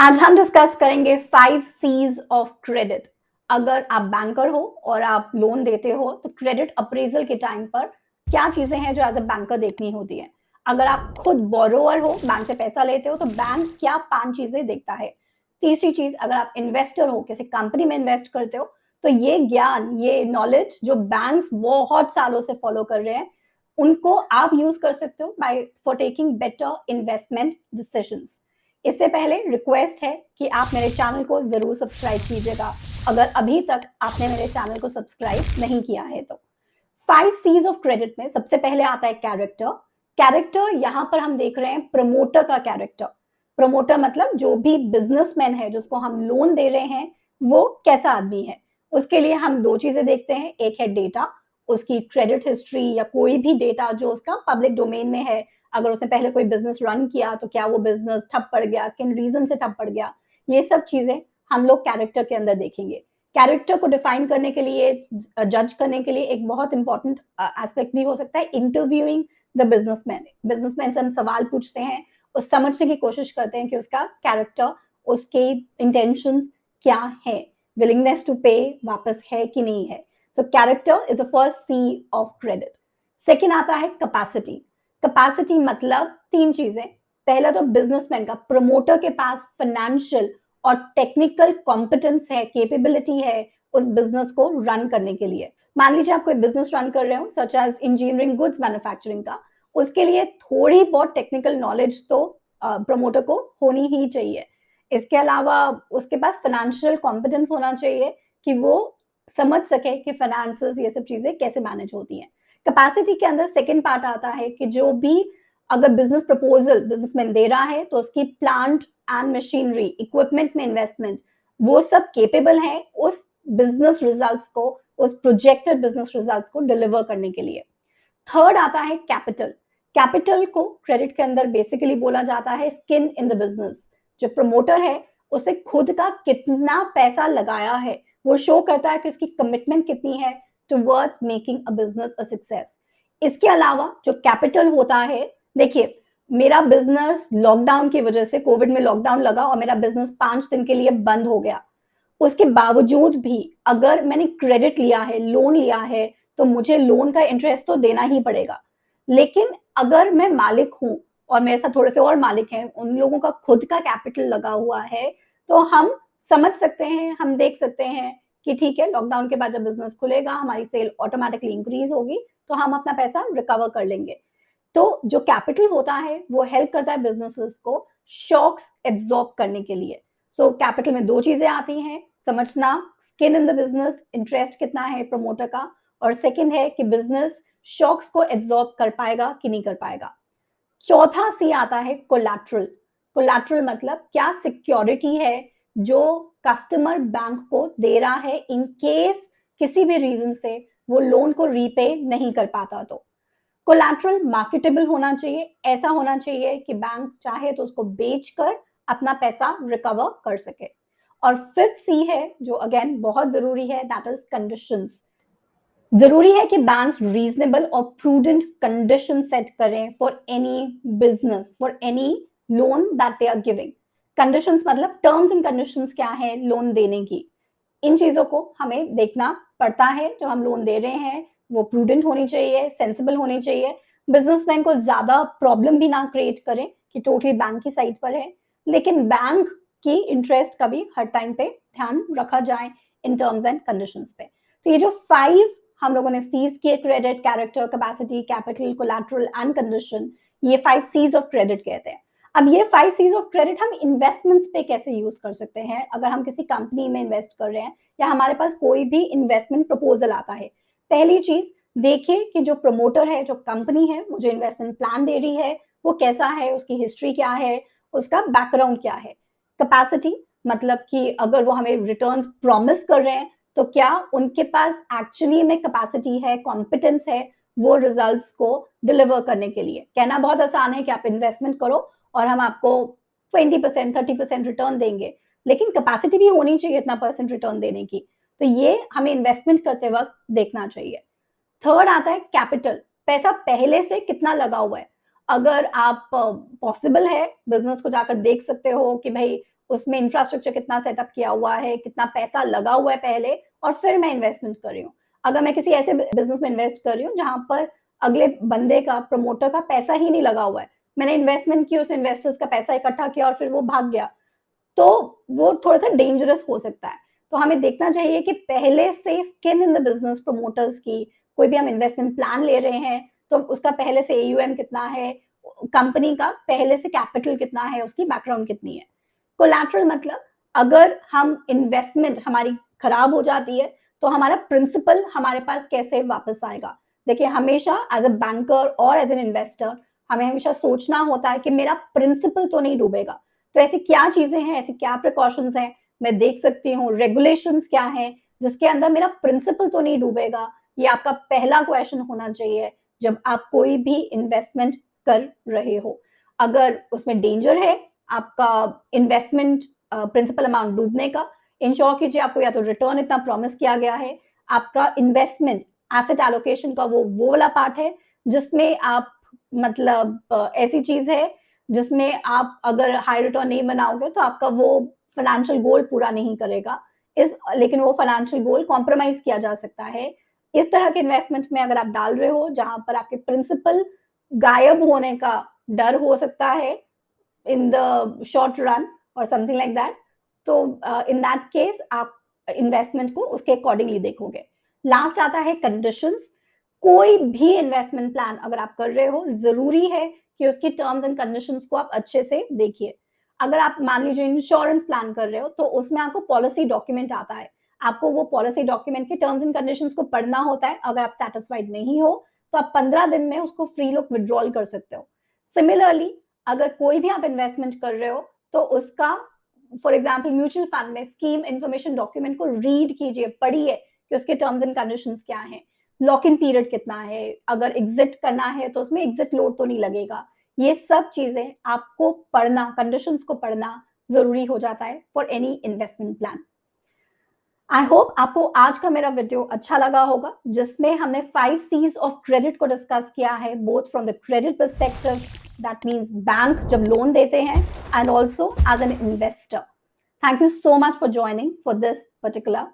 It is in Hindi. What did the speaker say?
आज हम डिस्कस करेंगे 5 सीज ऑफ क्रेडिट। अगर आप बैंकर हो और आप लोन देते हो तो क्रेडिट अप्रेजल के टाइम पर क्या चीजें हैं जो एज अ बैंकर देखनी होती है। अगर आप खुद बोरोअर हो, बैंक से पैसा लेते हो, तो बैंक क्या 5 चीजें देखता है। तीसरी चीज, अगर आप इन्वेस्टर हो, किसी कंपनी में इन्वेस्ट करते हो, तो ये ज्ञान, ये नॉलेज जो बैंक्स बहुत सालों से फॉलो कर रहे हैं, उनको आप यूज कर सकते हो by for taking better investment decisions. इससे पहले रिक्वेस्ट है कि आप मेरे चैनल को जरूर सब्सक्राइब कीजिएगा अगर अभी तक आपने मेरे चैनल को सब्सक्राइब नहीं किया है तो। 5 सीज ऑफ क्रेडिट में सबसे पहले आता है कैरेक्टर। कैरेक्टर यहां पर हम देख रहे हैं प्रमोटर का कैरेक्टर। प्रमोटर मतलब जो भी बिजनेसमैन है जिसको हम लोन दे रहे हैं, वो कैसा आदमी है। उसके लिए हम दो चीजें देखते हैं, एक है डेटा, उसकी क्रेडिट हिस्ट्री या कोई भी डेटा जो उसका पब्लिक डोमेन में है। अगर उसने पहले कोई बिजनेस रन किया तो क्या वो बिजनेस ठप पड़ गया, किन रीजन से ठप पड़ गया, ये सब चीजें हम लोग कैरेक्टर के अंदर देखेंगे। कैरेक्टर को डिफाइन करने के लिए, जज करने के लिए एक बहुत इंपॉर्टेंट एस्पेक्ट भी हो सकता है इंटरव्यूइंग द बिजनेसमैन। बिजनेसमैन से हम सवाल पूछते हैं और समझने की कोशिश करते हैं कि उसका कैरेक्टर, उसके इंटेंशंस क्या है, विलिंगनेस टू पे वापस है कि नहीं है। So character is the first C of credit. Second आता है कैपेसिटी। कैपेसिटी मतलब तीन चीजें। पहला तो बिजनेसमैन का, प्रमोटर के पास फाइनेंशियल और टेक्निकल कॉम्पिटेंस है, कैपेबिलिटी है उस बिजनेस को रन करने के लिए। मान लीजिए आप कोई बिजनेस रन कर रहे हो such as engineering goods manufacturing का, उसके लिए थोड़ी बहुत टेक्निकल नॉलेज तो प्रमोटर को होनी ही चाहिए। इसके अलावा उसके पास फाइनेंशियल कॉम्पिटेंस होना चाहिए कि वो समझ सके कि फाइनेंसेस, ये सब चीजें कैसे मैनेज होती हैं। कैपेसिटी के अंदर सेकंड पार्ट आता है कि जो भी अगर बिजनेस प्रपोजल बिजनेसमैन दे रहा है तो उसकी प्लांट एंड मशीनरी, इक्विपमेंट में इन्वेस्टमेंट, वो सब केपेबल है उस बिजनेस रिजल्ट्स को, उस प्रोजेक्टेड बिजनेस रिजल्ट्स को डिलीवर करने के लिए। थर्ड आता है कैपिटल। कैपिटल को क्रेडिट के अंदर बेसिकली बोला जाता है स्किन इन द बिजनेस। जो प्रमोटर है उसे खुद का कितना पैसा लगाया है वो शो करता है कि उसकी कमिटमेंट कितनी है towards making a business a success. इसके अलावा जो कैपिटल होता है, देखिए मेरा बिजनेस लॉकडाउन की वजह से, कोविड में लॉकडाउन लगा और मेरा बिजनेस 5 दिन के लिए बंद हो गया। उसके बावजूद भी अगर मैंने क्रेडिट लिया है, लोन लिया है, तो मुझे लोन का इंटरेस्ट तो देना ही पड़ेगा। लेकिन अगर मैं मालिक हूं और मेरे साथ थोड़े से और मालिक हैं, उन लोगों का खुद का कैपिटल लगा हुआ है, तो हम समझ सकते हैं, हम देख सकते हैं कि ठीक है, लॉकडाउन के बाद जब बिजनेस खुलेगा हमारी सेल ऑटोमेटिकली इंक्रीज होगी, तो हम अपना पैसा रिकवर कर लेंगे। तो जो कैपिटल होता है वो हेल्प करता है बिजनेसेस को शॉक्स एब्जॉर्ब करने के लिए। सो कैपिटल में दो चीजें आती हैं, समझना skin in the business, interest कितना है प्रमोटर का, और सेकंड है कि बिजनेस शॉक्स को एब्जॉर्ब कर पाएगा कि नहीं कर पाएगा। चौथा सी आता है कोलैटरल। कोलैटरल मतलब क्या सिक्योरिटी है जो कस्टमर बैंक को दे रहा है इन केस किसी भी रीजन से वो लोन को रीपे नहीं कर पाता। तो कोलैटरल मार्केटेबल होना चाहिए, ऐसा होना चाहिए कि बैंक चाहे तो उसको बेचकर अपना पैसा रिकवर कर सके। और फिफ्थ सी है जो अगेन बहुत जरूरी है, दैट इज कंडीशंस। जरूरी है कि बैंक रीजनेबल और प्रूडेंट कंडीशन सेट करें for any business, for any loan that they are giving. Conditions मतलब टर्म्स एंड कंडीशंस क्या है लोन देने की, इन चीजों को हमें देखना पड़ता है। जो हम लोन दे रहे हैं वो प्रूडेंट होनी चाहिए, सेंसिबल होनी चाहिए, बिजनेसमैन को ज्यादा प्रॉब्लम भी ना क्रिएट करें कि टोटली बैंक की साइड पर है, लेकिन बैंक की इंटरेस्ट का भी हर टाइम पे ध्यान रखा जाए इन टर्म्स एंड कंडीशंस पे। तो ये जो 5 हम लोगों ने सीज किए, credit, character, capacity, capital, collateral and condition, ये 5 सीज ऑफ क्रेडिट कहते हैं। अब ये 5 सीज ऑफ क्रेडिट हम इन्वेस्टमेंट्स पे कैसे यूज कर सकते हैं। अगर हम किसी कंपनी में इन्वेस्ट कर रहे हैं या हमारे पास कोई भी इन्वेस्टमेंट प्रपोजल आता है, पहली चीज देखिए कि जो प्रमोटर है, जो कंपनी है, मुझे इन्वेस्टमेंट प्लान दे रही है, वो कैसा है, उसकी हिस्ट्री क्या है, उसका बैकग्राउंड क्या है। कैपेसिटी मतलब कि अगर वो हमें रिटर्न्स प्रॉमिस कर रहे हैं तो क्या उनके पास एक्चुअली में कैपेसिटी है, कॉम्पिटेंस है वो रिजल्ट्स को डिलीवर करने के लिए। कहना बहुत आसान है कि आप इन्वेस्टमेंट करो और हम आपको 20%, 30% रिटर्न देंगे, लेकिन कैपेसिटी भी होनी चाहिए इतना परसेंट रिटर्न देने की। तो ये हमें इन्वेस्टमेंट करते वक्त देखना चाहिए। थर्ड आता है कैपिटल, पैसा पहले से कितना लगा हुआ है। अगर आप पॉसिबल है बिज़नेस को जाकर देख सकते हो कि भई उसमें इंफ्रास्ट्रक्चर कितना सेटअप किया हुआ है, कितना पैसा लगा हुआ है पहले और फिर मैं इन्वेस्टमेंट कर रही हूँ। अगर मैं किसी ऐसे बिज़नेस में इन्वेस्ट कर रही हूँ जहाँ पर अगले बंदे का, प्रमोटर का पैसा ही नहीं लगा हुआ है। मैंने इन्वेस्टमेंट की, उस इन्वेस्टर्स का पैसा इकट्ठा किया और फिर वो भाग गया। तो वो थोड़ा-सा डेंजरस हो सकता है। तो हमें देखना चाहिए कि पहले से skin in the business promoters की, कोई भी हम इन्वेस्टमेंट प्लान ले रहे हैं, तो उसका पहले से एयूएम कितना है, कंपनी का पहले से कैपिटल कितना है, उसकी बैकग्राउंड कितनी है। कोलैटरल मतलब अगर हम इन्वेस्टमेंट हमारी खराब हो जाती है, तो हमारा प्रिंसिपल हमारे पास कैसे वापस आएगा? देखिए, हमेशा एज़ अ बैंकर और एज़ एन इन्वेस्टर हमें हमेशा सोचना होता है कि मेरा प्रिंसिपल तो नहीं डूबेगा। तो ऐसी क्या चीज़ें हैं, ऐसी क्या प्रिकॉशंस हैं, मैं देख सकती हूँ, रेगुलेशंस क्या हैं, जिसके अंदर मेरा प्रिंसिपल तो नहीं डूबेगा? ये आपका पहला क्वेश्चन होना चाहिए, जब आप कोई भी इन्वेस्टमेंट कर रहे हो। अगर उसमें डेंजर है, आपका इन्वेस्टमेंट प्रिंसिपल अमाउंट डूबने का, इंश्योर कीजिए आपको या तो रिटर्न इतना प्रॉमिस किया गया है, आपका इन्वेस्टमेंट एसेट एलोकेशन का वो वाला पार्ट है, जिसमें आप मतलब ऐसी चीज़ है जिसमें आप अगर हाई रिटर्न नहीं बनाओगे तो आपका वो फाइनेंशियल गोल पूरा नहीं करेगा। लेकिन वो फाइनेंशियल गोल कॉम्प्रोमाइज़ किया जा सकता है। इस तरह के इन्वेस्टमेंट में अगर आप डाल रहे हो जहाँ पर आपके प्रिंसिपल गायब होने का डर हो सकता है इन द शॉर्ट रन और समथिंग लाइक दैट, तो इन दैट केस आप इन्वेस्टमेंट को उसके अकॉर्डिंगली देखोगे। लास्ट आता है कंडीशंस। कोई भी इन्वेस्टमेंट प्लान अगर आप कर रहे हो, ज़रूरी है कि उसकी टर्म्स एंड कंडीशंस को आप अच्छे से देखिए। अगर आप मान लीजिए इंश्योरेंस प्लान कर रहे हो, तो उसमें आपको पॉलिसी डॉक्यूमेंट आता है। आपको वो पॉलिसी डॉक्यूमेंट के टर्म्स एंड कंडीशंस को पढ़ना होता है। अगर आप सैटिस्फाइड नहीं हो, तो आप 15 दिन में उसको फ्री लुक विथड्रॉल कर सकते हो। सिमिलरली अगर कोई भी आप इन्वेस्टमेंट कर रहे हो, तो उसका फॉर एग्जाम्पल म्यूचुअल फंड में स्कीम इन्फॉर्मेशन डॉक्यूमेंट को रीड कीजिए, पढ़िए कि उसके टर्म्स एंड कंडीशंस क्या हैं, लॉक इन पीरियड कितना है, अगर एग्जिट करना है तो उसमें एग्जिट लोड तो नहीं लगेगा। ये सब चीजें आपको पढ़ना, कंडीशंस को पढ़ना जरूरी हो जाता है for any investment plan. I hope आपको आज का मेरा वीडियो अच्छा लगा होगा, जिसमें हमने 5 सीज ऑफ क्रेडिट को डिस्कस किया है, both from the credit perspective, that means bank जब लोन देते हैं, and also as an investor. Thank you so much for joining for this particular